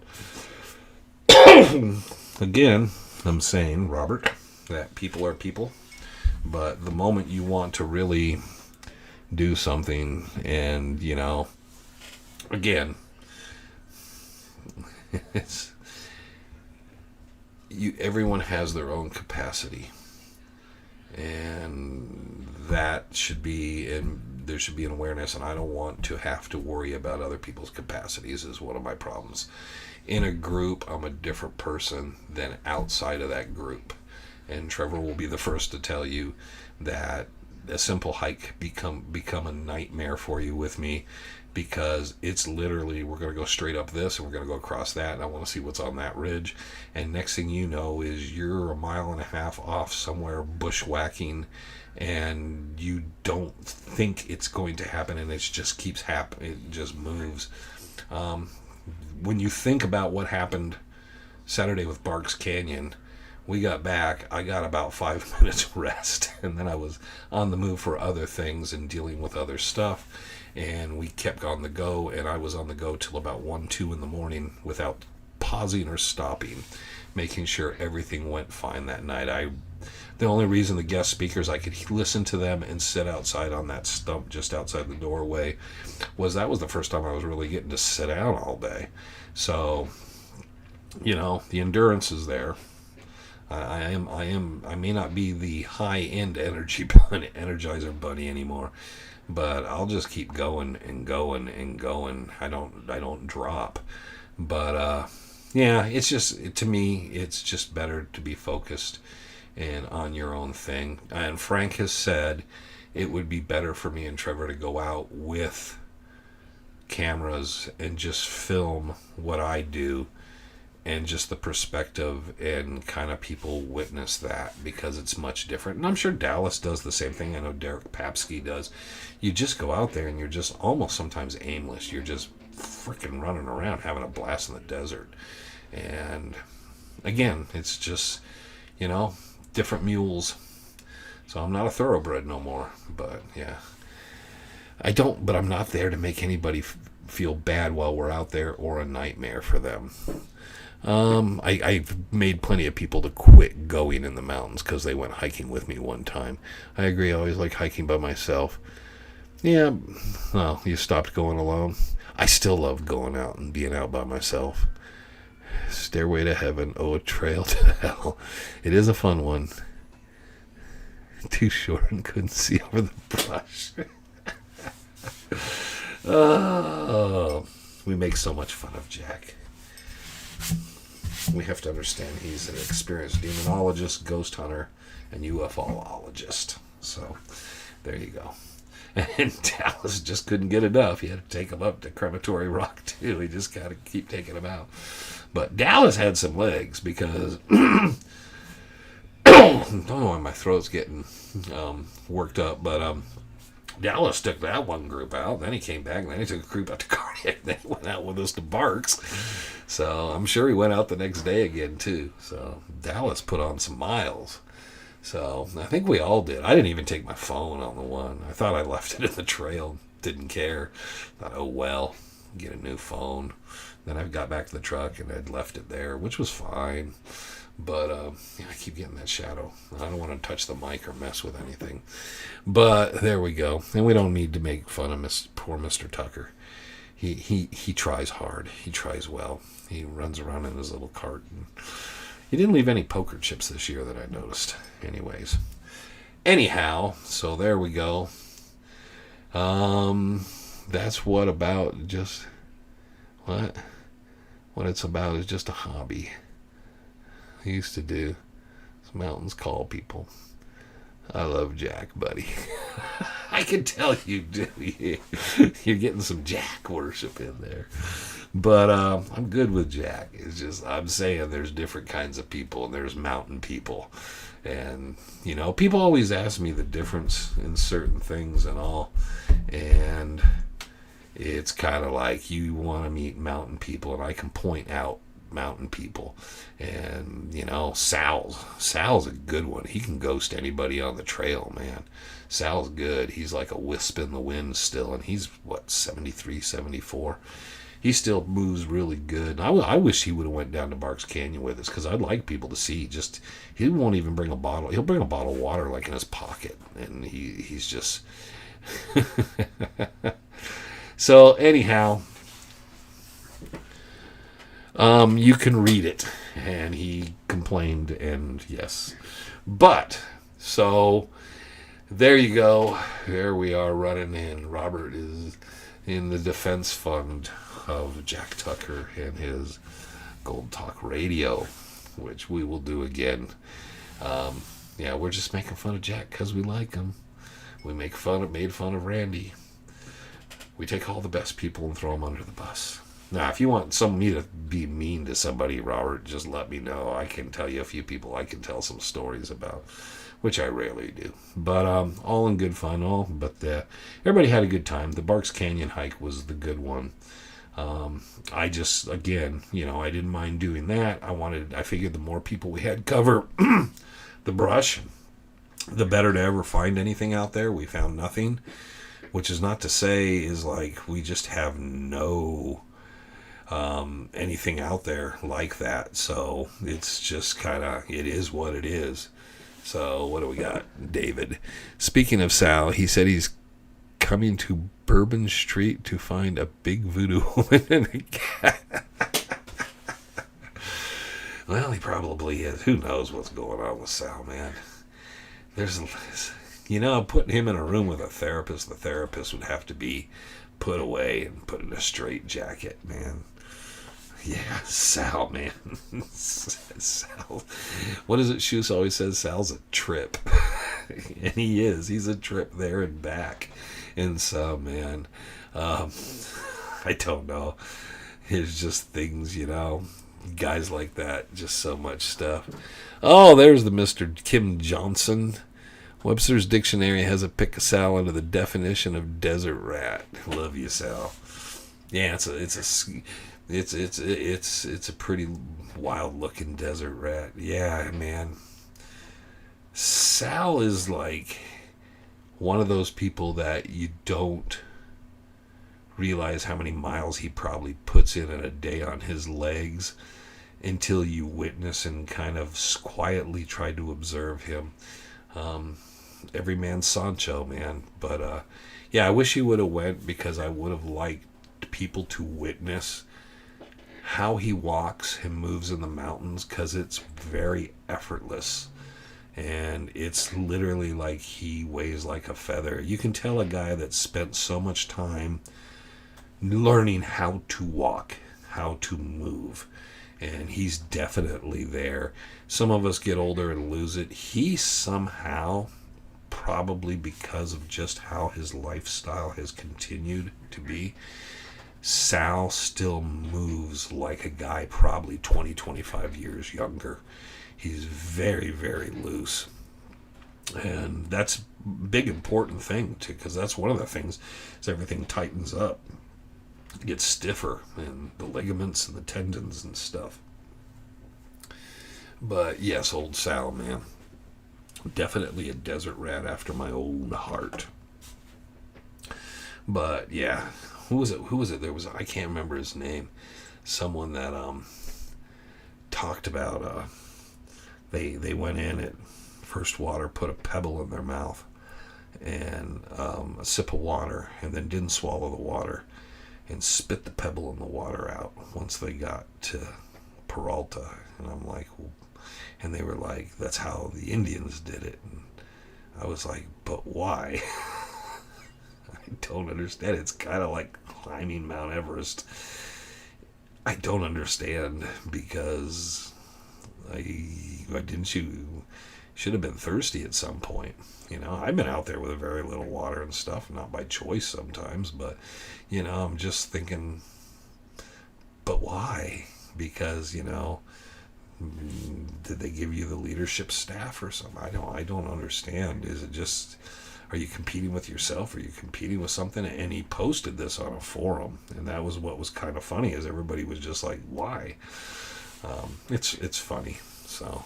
on. Again, I'm saying, Robert, that people are people. But the moment you want to really do something and, again, everyone has their own capacity. And there should be an awareness, and I don't want to have to worry about other people's capacities is one of my problems. In a group, I'm a different person than outside of that group. And Trevor will be the first to tell you that a simple hike become a nightmare for you with me, because it's literally, we're going to go straight up this and we're going to go across that, and I want to see what's on that ridge. And next thing you know is you're a mile and a half off somewhere bushwhacking, and you don't think it's going to happen, and it just keeps happening. It just moves. When you think about what happened Saturday with Barks Canyon, we got back, I got about 5 minutes rest, and then I was on the move for other things and dealing with other stuff, and we kept on the go, and I was on the go till about 1, 2 in the morning without pausing or stopping, making sure everything went fine that night. The only reason the guest speakers, I could listen to them and sit outside on that stump just outside the doorway, that was the first time I was really getting to sit down all day. So, the endurance is there. I may not be the high-end Energizer Bunny anymore, but I'll just keep going and going and going. I don't drop. But it's just, to me, it's just better to be focused and on your own thing. And Frank has said it would be better for me and Trevor to go out with cameras and just film what I do, and just the perspective, and kind of people witness that, because it's much different. And I'm sure Dallas does the same thing. I know Derek Papsky does. You just go out there and you're just almost sometimes aimless. You're just freaking running around having a blast in the desert. And again, it's just, different mules. So I'm not a thoroughbred no more. But yeah, but I'm not there to make anybody feel bad while we're out there, or a nightmare for them. I've made plenty of people to quit going in the mountains because they went hiking with me one time. I agree, I always like hiking by myself. Yeah, well, you stopped going alone. I still love going out and being out by myself. Stairway to Heaven, a trail to hell. It is a fun one. Too short and couldn't see over the brush. Oh, we make so much fun of Jack. We have to understand he's an experienced demonologist, ghost hunter, and UFOologist. So, there you go. And Dallas just couldn't get enough. He had to take him up to Crematory Rock, too. He just got to keep taking him out. But Dallas had some legs, because I don't know why my throat's getting worked up, but Dallas took that one group out, then he came back, and then he took a group out to Cardiac, then he went out with us to Barks. So I'm sure he went out the next day again, too. So Dallas put on some miles. So I think we all did. I didn't even take my phone on the one. I thought I left it in the trail. Didn't care. Thought, oh well, get a new phone. Then I got back to the truck and I'd left it there, which was fine. But I keep getting that shadow. I don't want to touch the mic or mess with anything. But there we go. And we don't need to make fun of poor Mr. Tucker. He tries hard. He tries well. He runs around in his little cart. And He didn't leave any poker chips this year that I noticed. Anyhow, so there we go. That's what it's about is just a hobby. I used to do some mountains call people. I love Jack, buddy. I can tell you do. You're getting some Jack worship in there. But I'm good with Jack. It's just, I'm saying there's different kinds of people, and there's mountain people. And, people always ask me the difference in certain things and all. And it's kind of like you want to meet mountain people, and I can point out mountain people. And Sal's a good one. He can ghost anybody on the trail, man. Sal's good. He's like a wisp in the wind still, and he's 73, 74. He still moves really good. I wish he would have went down to Barks Canyon with us, because I'd like people to see. Just, he won't even bring a bottle. He'll bring a bottle of water like in his pocket, and he's just so anyhow, you can read it. And he complained, and yes. But, so, there you go. There we are running in. Robert is in the defense fund of Jack Tucker and his Gold Talk Radio, which we will do again. We're just making fun of Jack because we like him. We made fun of Randy. We take all the best people and throw them under the bus. Now, if you want me to be mean to somebody, Robert, just let me know. I can tell you a few people I can tell some stories about, which I rarely do. But all in good fun, everybody had a good time. The Barks Canyon hike was the good one. I didn't mind doing that. I figured the more people we had cover the brush, the better to ever find anything out there. We found nothing, which is not to say is like we just have no anything out there like that. So it's just it is what it is. So what do we got? David. Speaking of Sal, he said he's coming to Bourbon Street to find a big voodoo woman and a cat. Well, he probably is. Who knows what's going on with Sal, man? Putting him in a room with a therapist, the therapist would have to be put away and put in a straight jacket, man. Yeah, Sal, man. Sal. What is it Shoes always says? Sal's a trip. And he is. He's a trip there and back. And so, man, I don't know. It's just things, guys like that, just so much stuff. Oh, there's the Mr. Kim Johnson. Webster's Dictionary has a pick a Sal under the definition of desert rat. Love you, Sal. Yeah, it's a pretty wild looking desert rat. Yeah, man. Sal is like one of those people that you don't realize how many miles he probably puts in a day on his legs until you witness and kind of quietly try to observe him. Every man's Sancho, man. But I wish he would have went, because I would have liked people to witness how he walks and moves in the mountains, because it's very effortless. And it's literally like he weighs like a feather. You can tell a guy that spent so much time learning how to walk, how to move. And he's definitely there. Some of us get older and lose it. He somehow, probably because of just how his lifestyle has continued to be, Sal still moves like a guy probably 20, 25 years younger. He's very, very loose. And that's a big, important thing, too, because that's one of the things is everything tightens up. It gets stiffer, and the ligaments and the tendons and stuff. But, yes, old Sal, man. Definitely a desert rat after my own heart. But, yeah. Who was it? I can't remember his name. Someone that talked about they went in at first water, put a pebble in their mouth and a sip of water, and then didn't swallow the water and spit the pebble in the water out once they got to Peralta. And I'm like, well, And they were like, that's how the Indians did it. And I was like, but why? I don't understand. It's kind of like climbing Mount Everest. I don't understand, because why didn't you should have been thirsty at some point. I've been out there with very little water and stuff, not by choice sometimes, but I'm just thinking, but why? Because did they give you the leadership staff or something? I don't understand. Is it just, are you competing with yourself? Are you competing with something? And he posted this on a forum, and that was what was kind of funny, is everybody was just like, why? It's funny. So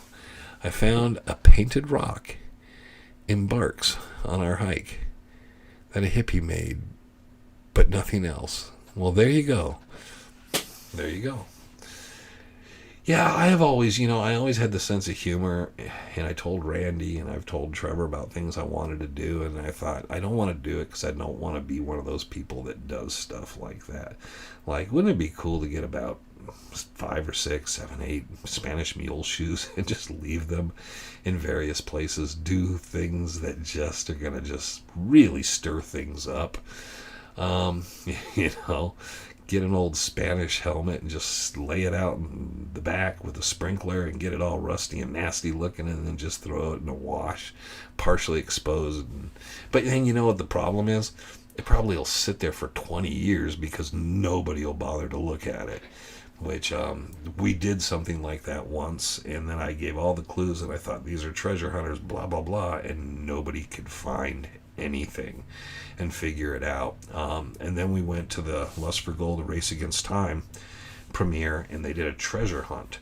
I found a painted rock in Barks on our hike that a hippie made, but nothing else. Well, there you go. There you go. Yeah, I always had the sense of humor, and I told Randy and I've told Trevor about things I wanted to do, and I thought, I don't want to do it because I don't want to be one of those people that does stuff like that. Like, wouldn't it be cool to get about 5 or 6, 7, 8 Spanish mule shoes and just leave them in various places, do things that just are going to just really stir things up? Get an old Spanish helmet and just lay it out in the back with a sprinkler and get it all rusty and nasty looking, and then just throw it in a wash, partially exposed. But then what the problem is? It probably will sit there for 20 years because nobody will bother to look at it. Which we did something like that once, and then I gave all the clues, and I thought, these are treasure hunters, blah, blah, blah, and nobody could find anything and figure it out. And then we went to the Lust for Gold, A Race Against Time premiere, and they did a treasure hunt.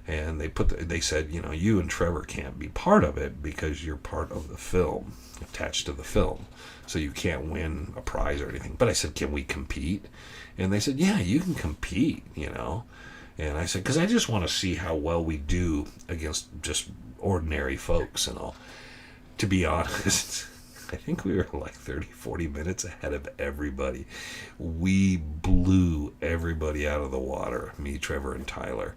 And they said, you and Trevor can't be part of it because you're part of the film, attached to the film. So you can't win a prize or anything. But I said, can we compete? And they said, yeah, you can compete, And I said, because I just want to see how well we do against just ordinary folks and all. To be honest, I think we were like 30, 40 minutes ahead of everybody. We blew everybody out of the water, me, Trevor, and Tyler.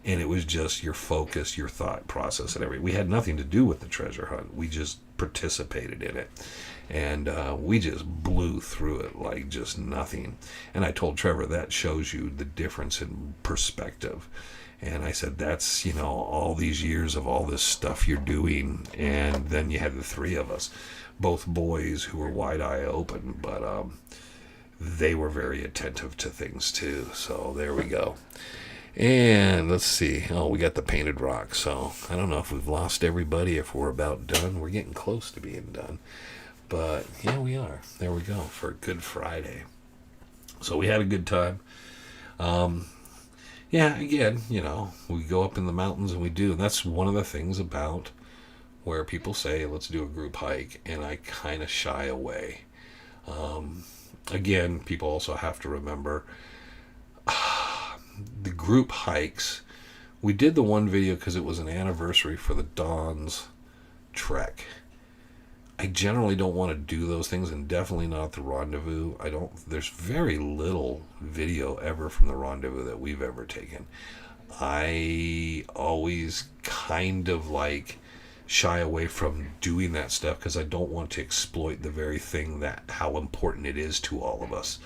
And it was just your focus, your thought process, and everything. We had nothing to do with the treasure hunt. We just participated in it. And we just blew through it like just nothing. And I told Trevor, that shows you the difference in perspective. And I said, that's, all these years of all this stuff you're doing. And then you had the three of us, both boys who were wide-eye open, but they were very attentive to things too. So there we go. And let's see. Oh, we got the painted rock. So I don't know if we've lost everybody, if we're about done. We're getting close to being done. But yeah, we are. There we go for Good Friday. So we had a good time. Yeah, again, we go up in the mountains and we do. And that's one of the things about where people say, let's do a group hike. And I kind of shy away. Again, people also have to remember the group hikes. We did the one video because it was an anniversary for the Dawn's Trek. I generally don't want to do those things, and definitely not the Rendezvous. There's very little video ever from the Rendezvous that we've ever taken. I always kind of shy away from doing that stuff because I don't want to exploit the very thing how important it is to all of us.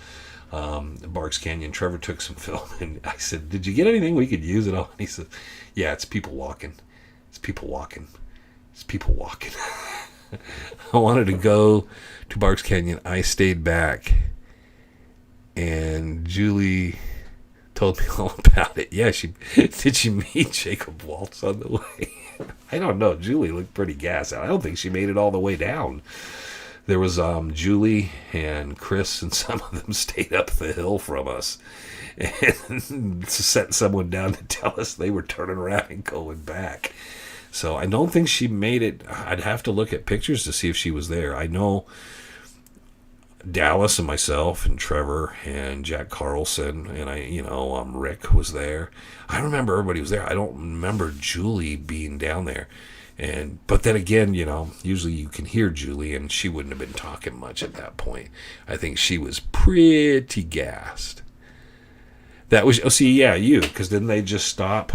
Barks Canyon, Trevor took some film, and I said, did you get anything we could use at all? And he said, yeah, it's people walking. It's people walking. It's people walking. I wanted to go to Barks Canyon. I stayed back, and Julie told me all about it. Yeah, did she meet Jacob Waltz on the way? I don't know. Julie looked pretty gassed out. I don't think she made it all the way down. There was Julie and Chris, and some of them stayed up the hill from us and sent someone down to tell us they were turning around and going back. So I don't think she made it. I'd have to look at pictures to see if she was there. I know Dallas and myself and Trevor and Jack Carlson and Rick was there. I remember everybody was there. I don't remember Julie being down there. But then again, usually you can hear Julie, and she wouldn't have been talking much at that point. I think she was pretty gassed. That was, you, because didn't they just stop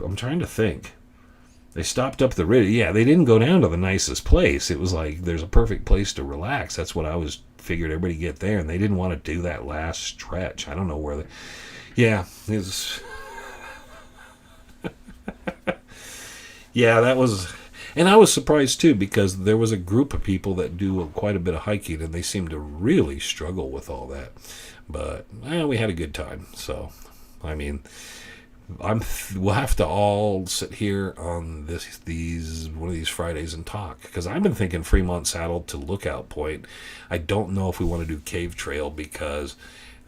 I'm trying to think. They stopped up the ridge. Yeah, they didn't go down to the nicest place. It was like there's a perfect place to relax. That's what I was figured everybody get there, and they didn't want to do that last stretch. I don't know where they. Yeah, it was. Yeah, that was. And I was surprised too because there was a group of people that do quite a bit of hiking, and they seemed to really struggle with all that. But we had a good time. So, I mean, we'll have to all sit here on these one of these Fridays and talk because I've been thinking Fremont Saddle to Lookout Point. I don't know if we want to do Cave Trail because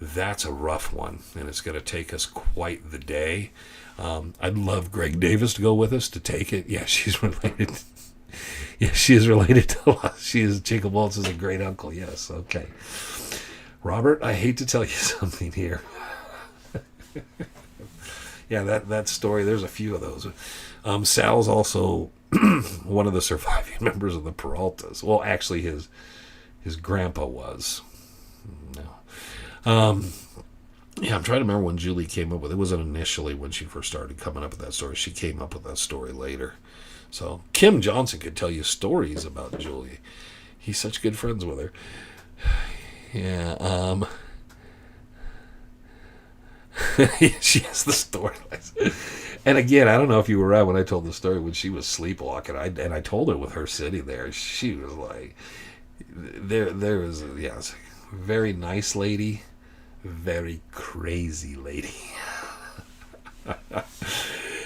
that's a rough one and it's going to take us quite the day. I'd love Greg Davis to go with us to take it. Yeah, she's related. Yeah, she is related to. She is Jacob Waltz is a great uncle. Yes, okay. Robert, I hate to tell you something here. Yeah, that story. There's a few of those. Sal's also one of the surviving members of the Peraltas. Well, actually, his grandpa was. No. Yeah, I'm trying to remember when Julie came up with it. It wasn't initially when she first started coming up with that story. She came up with that story later. So Kim Johnson could tell you stories about Julie. He's such good friends with her. Yeah. She has the storylines. And again, I don't know if you were around when I told the story when she was sleepwalking. I told her with her sitting there. She was like, there was a very nice lady. Very crazy lady.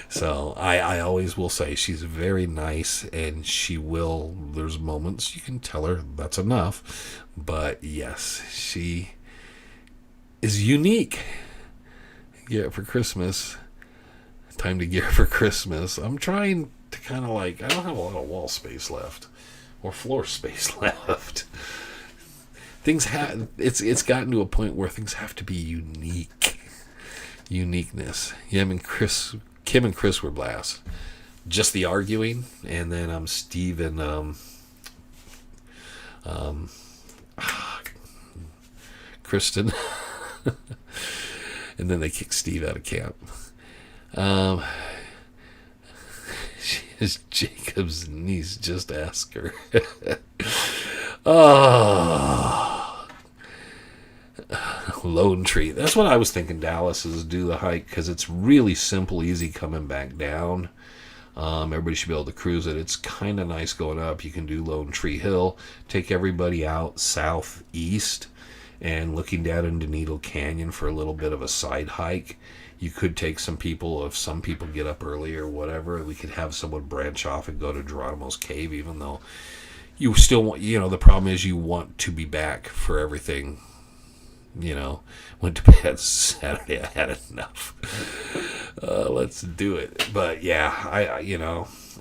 So I always will say she's very nice and there's moments you can tell her that's enough, but yes, she is unique. Gear up for Christmas. Time to gear up for Christmas. I'm trying to kind of I don't have a lot of wall space left or floor space left. It's gotten to a point where things have to be uniqueness. Yeah, I mean Kim and Chris were blast. Just the arguing, and then Steve and Kristen, and then they kicked Steve out of camp. She is Jacob's niece. Just ask her. Oh, Lone Tree. That's what I was thinking. Dallas is do the hike because it's really simple, easy coming back down. Everybody should be able to cruise it. It's kind of nice going up. You can do Lone Tree Hill. Take everybody out southeast and looking down into Needle Canyon for a little bit of a side hike. You could take some people, if some people get up early or whatever, we could have someone branch off and go to Geronimo's Cave, even though you still want, the problem is you want to be back for everything. Went to bed Saturday. I had enough. Let's do it. But yeah,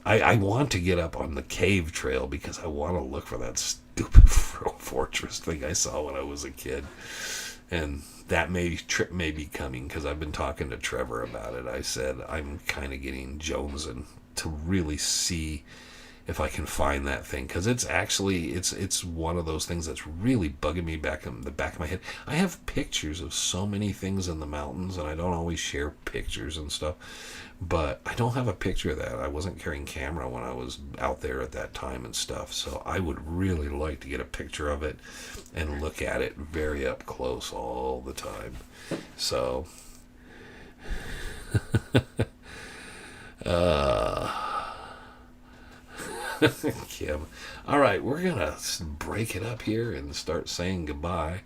I want to get up on the cave trail because I want to look for that stupid fortress thing I saw when I was a kid. And that trip may be coming because I've been talking to Trevor about it. I said I'm kind of getting jonesing to really see if I can find that thing because it's one of those things that's really bugging me back in the back of my head. I have pictures of so many things in the mountains and I don't always share pictures and stuff, but I don't have a picture of that. I wasn't carrying camera when I was out there at that time and stuff, so I would really like to get a picture of it and look at it very up close all the time. So Kim. All right, we're gonna break it up here and start saying goodbye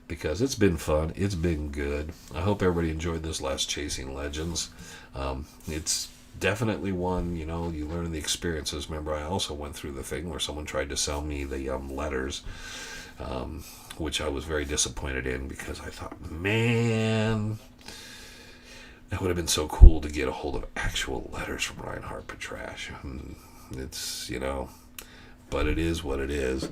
because it's been fun. It's been good. I hope everybody enjoyed this last Chasing Legends. It's definitely one, you learn the experiences. Remember, I also went through the thing where someone tried to sell me the letters, which I was very disappointed in because I thought, man, that would have been so cool to get a hold of actual letters from Reinhard Petrasch. It's, but it is what it is.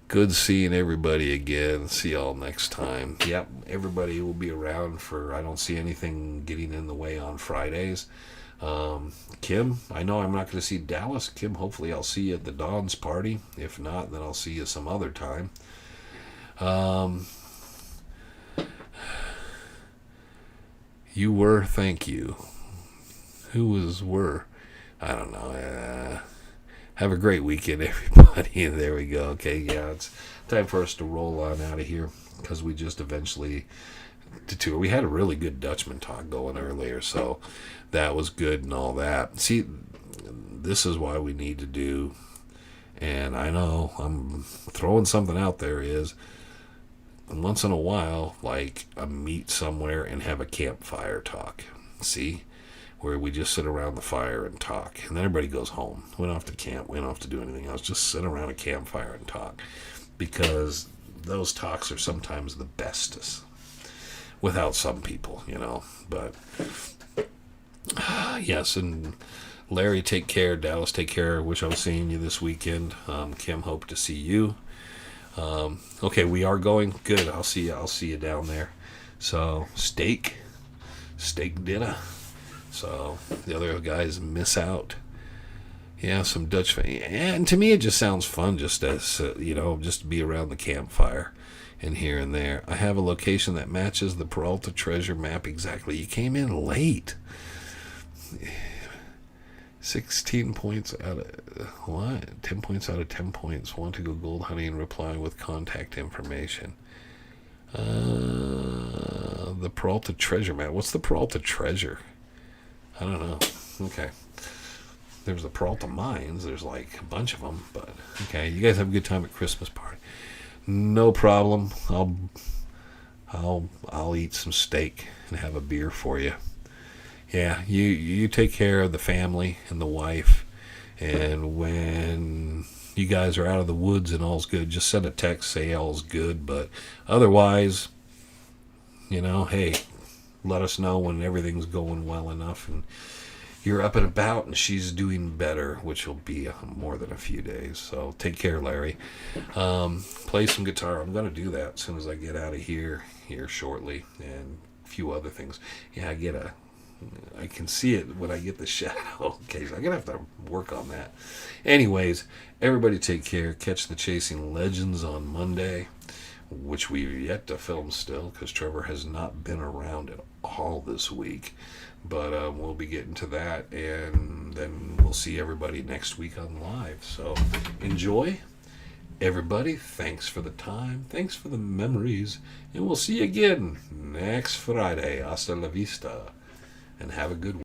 Good seeing everybody again. See y'all next time. Yep, everybody will be around I don't see anything getting in the way on Fridays. Kim, I know I'm not going to see Dallas. Kim, hopefully I'll see you at the Dawn's party. If not, then I'll see you some other time. Thank you. were? I don't know. Have a great weekend, everybody. There we go. Okay, yeah, it's time for us to roll on out of here because we just eventually to tour. We had a really good Dutchman talk going earlier, so that was good and all that. See, this is why we need to do, and I know I'm throwing something out there, is once in a while, like a meet somewhere and have a campfire talk. See? Where we just sit around the fire and talk. And then everybody goes home. We don't have to camp. We don't have to do anything else. Just sit around a campfire and talk. Because those talks are sometimes the bestest. Without some people, But, yes, and Larry, take care. Dallas, take care. Wish I was seeing you this weekend. Kim, hope to see you. Okay, we are going. Good. I'll see you down there. So, steak dinner. So the other guys miss out. Yeah, some Dutch. And to me, it just sounds fun just as, just to be around the campfire and here and there. I have a location that matches the Peralta treasure map exactly. You came in late. 16 points out of, what? 10 points out of 10 points. Want to go gold hunting and reply with contact information. The Peralta treasure map. What's the Peralta treasure? I don't know. Okay. There's the Peralta mines. There's like a bunch of them. But okay, you guys have a good time at Christmas party. No problem. I'll eat some steak and have a beer for you. Yeah, you take care of the family and the wife. And when you guys are out of the woods and all's good, just send a text, say all's good. But otherwise, hey, let us know when everything's going well enough and you're up and about and she's doing better, which will be more than a few days. So take care, Larry. Play some guitar. I'm going to do that as soon as I get out of here shortly, and a few other things. Yeah, I can see it when I get the shadow. Okay, so I'm going to have to work on that. Anyways, everybody take care. Catch the Chasing Legends on Monday, which we've yet to film still because Trevor has not been around at all this week. But we'll be getting to that, and then we'll see everybody next week on live. So enjoy, everybody. Thanks for the time. Thanks for the memories. And we'll see you again next Friday. Hasta la vista. And have a good week.